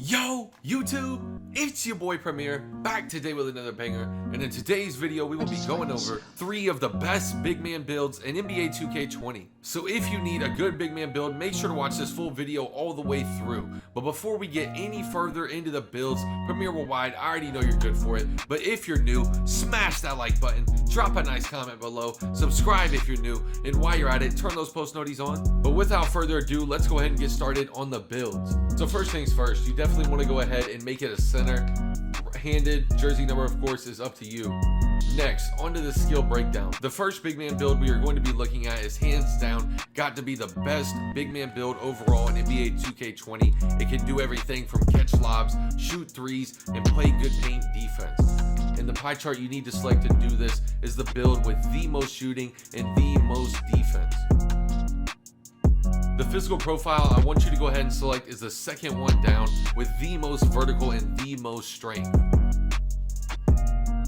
Yo, YouTube, it's your boy Premier, back today with another banger, and in today's video we will be going over 3 of the best big man builds in NBA 2K20. So if you need a good big man build, make sure to watch this full video all the way through. But before we get any further into the builds, Premier Worldwide, I already know you're good for it, but if you're new, smash that like button, drop a nice comment below, subscribe if you're new, and while you're at it, turn those post noties on. But without further ado, let's go ahead and get started on the builds. So first things first, you definitely want to go ahead and make it a center. Handed jersey number, of course, is up to you. Next, onto the skill breakdown. The first big man build we are going to be looking at is hands down got to be the best big man build overall in NBA 2K20. It can do everything from catch lobs, shoot threes, and play good paint defense. And the pie chart you need to select to do this is the build with the most shooting and the most defense. The physical profile I want you to go ahead and select is the second one down with the most vertical and the most strength.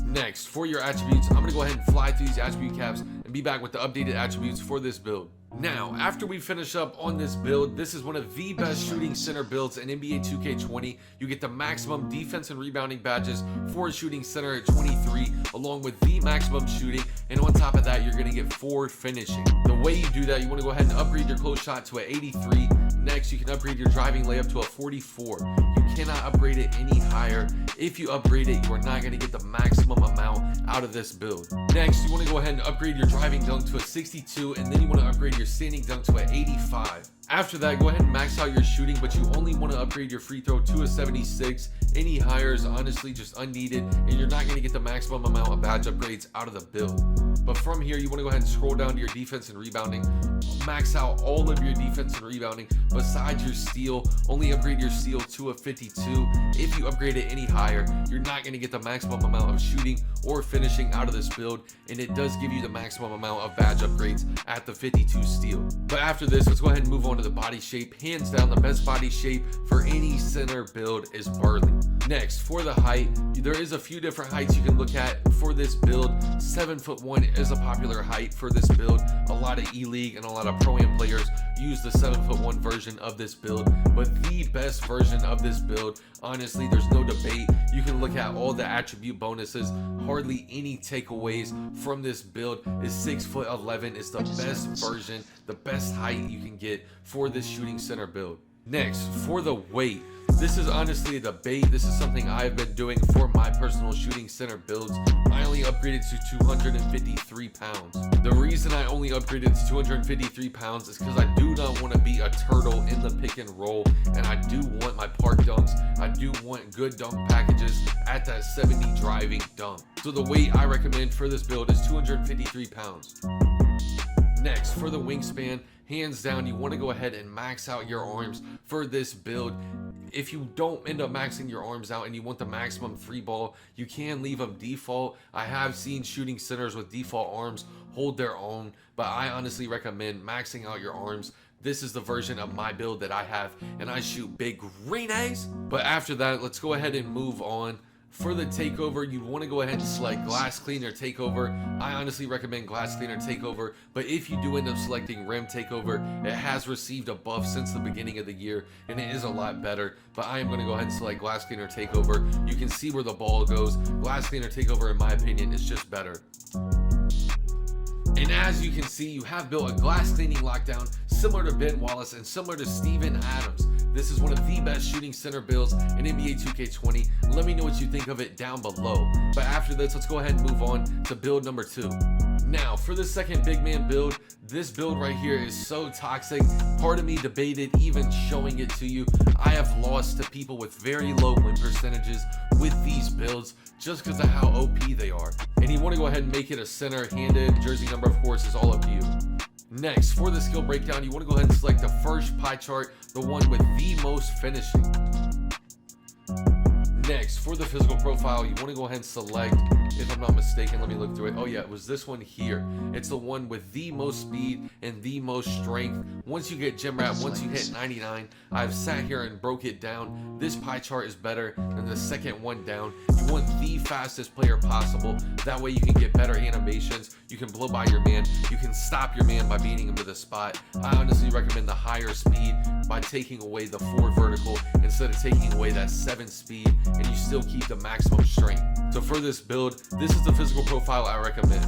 Next, for your attributes, I'm going to go ahead and fly through these attribute caps and be back with the updated attributes for this build. Now, after we finish up on this build, this is one of the best shooting center builds in NBA 2K20. You get the maximum defense and rebounding badges for a shooting center at 23, along with the maximum shooting, and on top of that, you're going to get 4 finishing. The way you do that, you want to go ahead and upgrade your close shot to an 83. Next, you can upgrade your driving layup to a 44. You cannot upgrade it any higher. If you upgrade it, you are not going to get the maximum amount out of this build. Next, you want to go ahead and upgrade your driving dunk to a 62, and then you want to upgrade your standing dunk to an 85. After that, go ahead and max out your shooting, but you only want to upgrade your free throw to a 76. Any higher is honestly just unneeded, and you're not going to get the maximum amount of badge upgrades out of the build. But from here, you want to go ahead and scroll down to your defense and rebounding, max out all of your defense and rebounding besides your steal. Only upgrade your steal to a 52. If you upgrade it any higher, you're not going to get the maximum amount of shooting or finishing out of this build, and it does give you the maximum amount of badge upgrades at the 52 steal. But after this, let's go ahead and move on to the body shape. Hands down, the best body shape for any center build is Burley. Next, for the height, there is a few different heights you can look at for this build. 7'1" is a popular height for this build. A lot of E-League and a lot of Pro-Am players use the 7'1" version of this build, but the best version of this build, honestly, there's no debate. You can look at all the attribute bonuses, hardly any takeaways from this build is 6'11" is the best version, the best height you can get for this shooting center build. Next, for the weight, this is honestly a debate. This is something I've been doing for my personal shooting center builds. I only upgraded to 253 pounds. The reason I only upgraded to 253 pounds is because I do not want to be a turtle in the pick and roll, and I do want my park dunks. I do want good dunk packages at that 70 driving dunk. So the weight I recommend for this build is 253 pounds. Next, for the wingspan, hands down, you want to go ahead and max out your arms for this build. If you don't end up maxing your arms out and you want the maximum free ball, you can leave them default. I have seen shooting centers with default arms hold their own, but I honestly recommend maxing out your arms. This is the version of my build that I have, and I shoot big green A's. But after that, let's go ahead and move on. For the takeover, you want to go ahead and select glass cleaner takeover. I honestly recommend glass cleaner takeover, but if you do end up selecting rim takeover, it has received a buff since the beginning of the year, and it is a lot better. But I am going to go ahead and select glass cleaner takeover. You can see where the ball goes. Glass cleaner takeover, in my opinion, is just better. And as you can see, you have built a glass cleaning lockdown similar to Ben Wallace and similar to Steven Adams. This is one of the best shooting center builds in NBA 2K20. Let me know what you think of it down below. But after this, let's go ahead and move on to build number 2. Now, for the second big man build, this build right here is so toxic. Part of me debated even showing it to you. I have lost to people with very low win percentages with these builds just because of how OP they are. And you want to go ahead and make it a center handed. Jersey number, of course, is all up to you. Next, for the skill breakdown, you want to go ahead and select the first pie chart, the one with the most finishing. Next, for the physical profile, you want to go ahead and select, if I'm not mistaken, let me look through it. Oh yeah, it was this one here. It's the one with the most speed and the most strength. Once you get gem wrap, once you hit 99, I've sat here and broke it down. This pie chart is better than the second one down. You want the fastest player possible. That way you can get better animations. You can blow by your man. You can stop your man by beating him to the spot. I honestly recommend the higher speed, by taking away the 4 vertical instead of taking away that 7 speed, and you still keep the maximum strength. So for this build, this is the physical profile I recommend.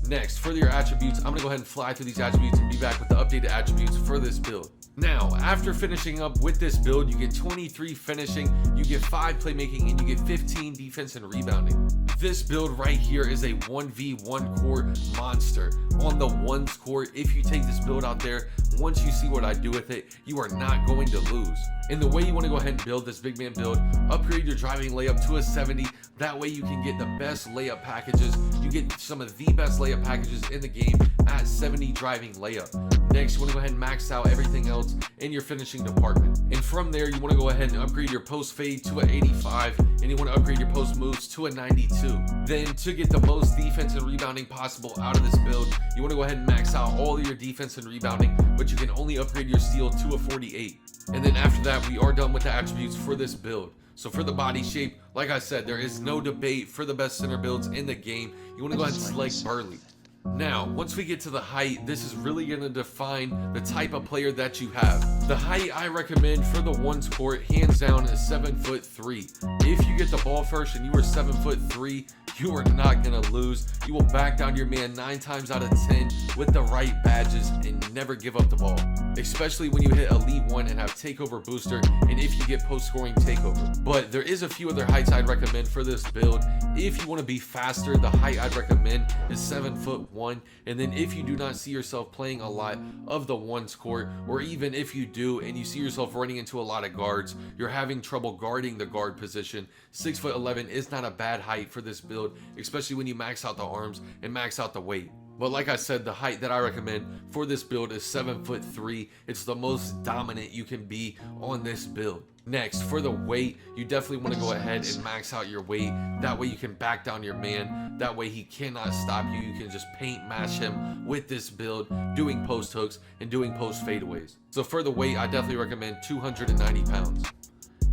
Next, for your attributes, I'm gonna go ahead and fly through these attributes and be back with the updated attributes for this build. Now, after finishing up with this build, you get 23 finishing, you get 5 playmaking, and you get 15 defense and rebounding. This build right here is a 1v1 core monster. On the 1s core, if you take this build out there, once you see what I do with it, you are not going to lose. And the way you want to go ahead and build this big man build, upgrade your driving layup to a 70. That way you can get the best layup packages. You get some of the best layup packages in the game at 70 driving layup. Next, you want to go ahead and max out everything else in your finishing department. And from there, you want to go ahead and upgrade your post fade to an 85, and you want to upgrade your post moves to a 92. Then to get the most defense and rebounding possible out of this build, you want to go ahead and max out all of your defense and rebounding, but you can only upgrade your steal to a 48. And then after that, we are done with the attributes for this build. So for the body shape, like I said, there is no debate for the best center builds in the game. You want to go ahead and select Burley. Now, once we get to the height, this is really going to define the type of player that you have. The height I recommend for the 1s court, hands down, is 7'3". If you get the ball first and you are 7'3", you are not going to lose. You will back down your man 9 times out of 10 with the right badges and never give up the ball. Especially when you hit Elite 1 and have Takeover Booster, and if you get post-scoring Takeover. But there is a few other heights I'd recommend for this build. If you want to be faster, the height I'd recommend is 7'1". And then if you do not see yourself playing a lot of the 1s court, or even if you do and you see yourself running into a lot of guards, you're having trouble guarding the guard position, 6'11" is not a bad height for this build, especially when you max out the arms and max out the weight. But like I said, the height that I recommend for this build is 7'3". It's the most dominant you can be on this build. Next, for the weight, you definitely want to go ahead and max out your weight. That way you can back down your man. That way he cannot stop you. You can just paint mash him with this build, doing post hooks and doing post fadeaways. So for the weight, I definitely recommend 290 pounds.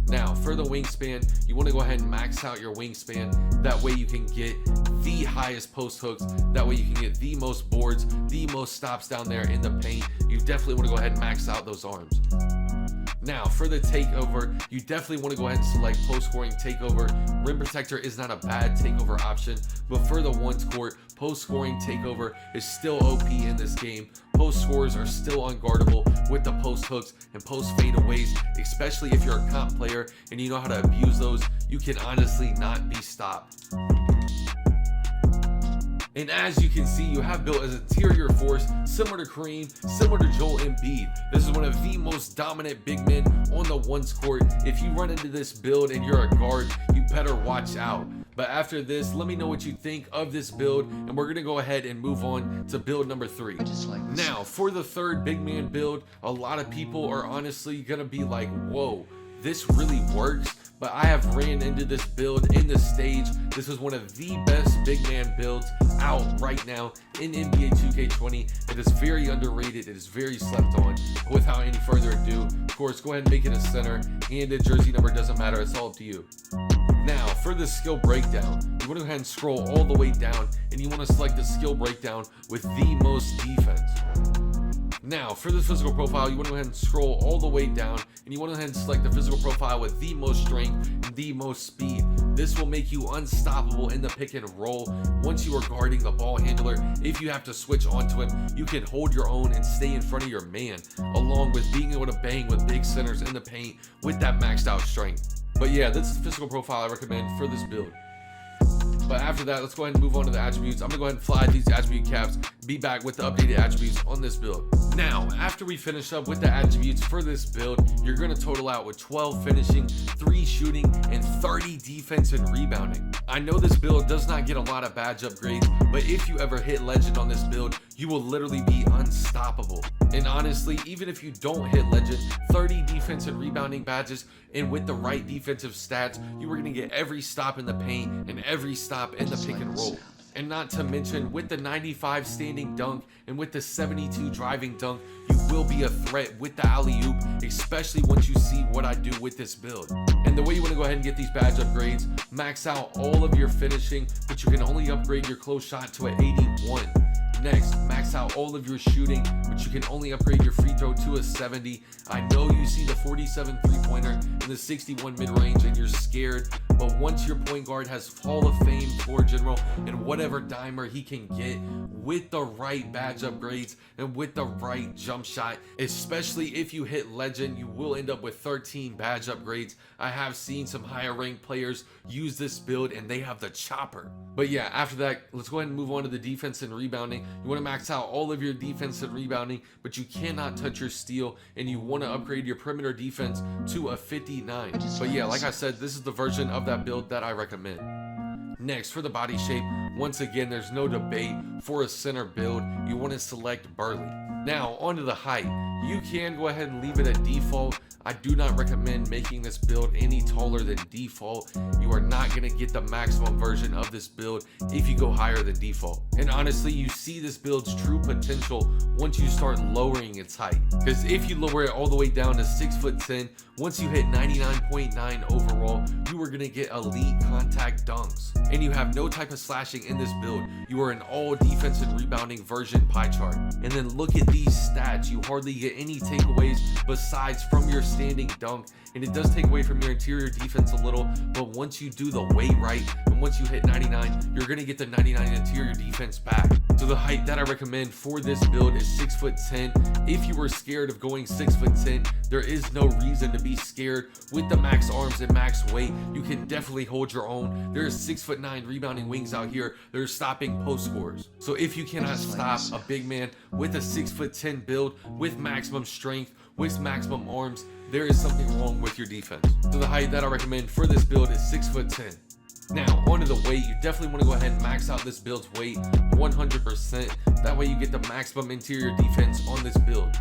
Now, for the wingspan, you want to go ahead and max out your wingspan. That way you can get the highest post hooks. That way you can get the most boards, the most stops down there in the paint. You definitely want to go ahead and max out those arms. Now, for the takeover, you definitely want to go ahead and select post-scoring takeover. Rim protector is not a bad takeover option, but for the 1s court, post-scoring takeover is still OP in this game. Post scores are still unguardable with the post hooks and post fadeaways, especially if you're a comp player and you know how to abuse those. You can honestly not be stopped. And as you can see, you have built as interior force, similar to Kareem, similar to Joel Embiid. This is one of the most dominant big men on the 1s court. If you run into this build and you're a guard, you better watch out. But after this, let me know what you think of this build, and we're gonna go ahead and move on to build number 3. Now, for the third big man build, a lot of people are honestly gonna be like, whoa, this really works. But I have ran into this build in the stage. This is one of the best big man builds out right now in NBA 2K20. It is very underrated. It is very slept on. Without any further ado, of course, go ahead and make it a center. And the jersey number doesn't matter. It's all up to you. Now, for the skill breakdown, you want to go ahead and scroll all the way down, and you want to select the skill breakdown with the most defense. Now, for the physical profile, you want to go ahead and scroll all the way down, and you want to go ahead and select the physical profile with the most strength and the most speed. This will make you unstoppable in the pick and roll. Once you are guarding the ball handler, if you have to switch onto him, you can hold your own and stay in front of your man, along with being able to bang with big centers in the paint with that maxed out strength. But yeah, this is the physical profile I recommend for this build. But after that, let's go ahead and move on to the attributes. I'm gonna go ahead and fly these attribute caps, be back with the updated attributes on this build. Now, after we finish up with the attributes for this build, you're gonna total out with 12 finishing, 3 shooting, and 30 defense and rebounding. I know this build does not get a lot of badge upgrades, but if you ever hit legend on this build, you will literally be unstoppable. And honestly, even if you don't hit legend, 30 defense and rebounding badges, and with the right defensive stats, you are gonna get every stop in the paint and every stop in the pick and roll. And not to mention, with the 95 standing dunk and with the 72 driving dunk, you will be a threat with the alley-oop, especially once you see what I do with this build. And the way you want to go ahead and get these badge upgrades, max out all of your finishing, but you can only upgrade your close shot to an 81. Next, max out all of your shooting, but you can only upgrade your free throw to a 70. I know you see the 47 3-pointer and the 61 mid-range and you're scared, but once your point guard has Hall of Fame floor general and whatever dimer he can get with the right badge upgrades and with the right jump shot, especially if you hit legend, you will end up with 13 badge upgrades. I have seen some higher ranked players use this build and they have the chopper. But yeah, after that, let's go ahead and move on to the defense and rebounding. You want to max out all of your defense and rebounding, but you cannot touch your steal, and you want to upgrade your perimeter defense to a 59. But yeah, like I said, this is the version of that build that I recommend. Next, for the body shape, once again, there's no debate. For a center build, you want to select Burly. Now, onto the height. You can go ahead and leave it at default. I do not recommend making this build any taller than default. You are not going to get the maximum version of this build if you go higher than default. And honestly, you see this build's true potential once you start lowering its height. Because if you lower it all the way down to 6'10", once you hit 99.9 overall, you are going to get elite contact dunks. And you have no type of slashing in this build. You are an all defense and rebounding version pie chart. And then look at these stats. You hardly get any takeaways besides from your standing dunk, and it does take away from your interior defense a little, but once you do the weight right and once you hit 99, you're going to get the 99 interior defense back. So the height that I recommend for this build is 6'10". If you were scared of going 6'10", there is no reason to be scared. With the max arms and max weight, you can definitely hold your own. There's 6'9" rebounding wings out here that are stopping post scores. So if you cannot stop a big man with a 6'10" build with maximum strength, with maximum arms, there is something wrong with your defense. So the height that I recommend for this build is 6'10". Now, onto the weight. You definitely want to go ahead and max out this build's weight 100%. That way you get the maximum interior defense on this build.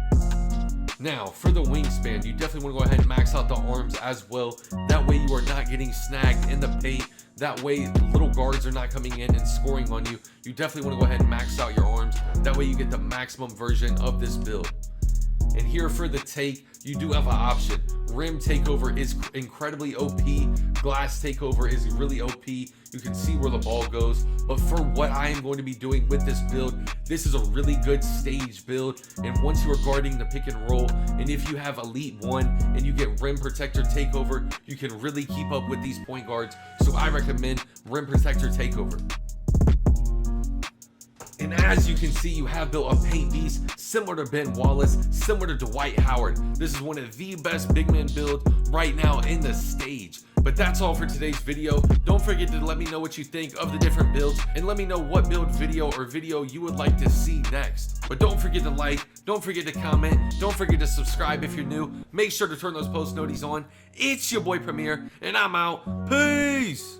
Now, for the wingspan, you definitely want to go ahead and max out the arms as well. That way you are not getting snagged in the paint. That way little guards are not coming in and scoring on you. You definitely want to go ahead and max out your arms. That way you get the maximum version of this build. And here for the take, you do have an option. Rim takeover is incredibly OP. Glass takeover is really OP. You can see where the ball goes. But for what I am going to be doing with this build, this is a really good stage build. And once you are guarding the pick and roll, and if you have Elite 1 and you get rim protector takeover, you can really keep up with these point guards. So I recommend rim protector takeover. And as you can see, you have built a paint beast similar to Ben Wallace, similar to Dwight Howard. This is one of the best big man builds right now in the stage. But that's all for today's video. Don't forget to let me know what you think of the different builds, and let me know what build video you would like to see next. But don't forget to like, don't forget to comment, don't forget to subscribe if you're new. Make sure to turn those post noties on. It's your boy Premier, and I'm out. Peace!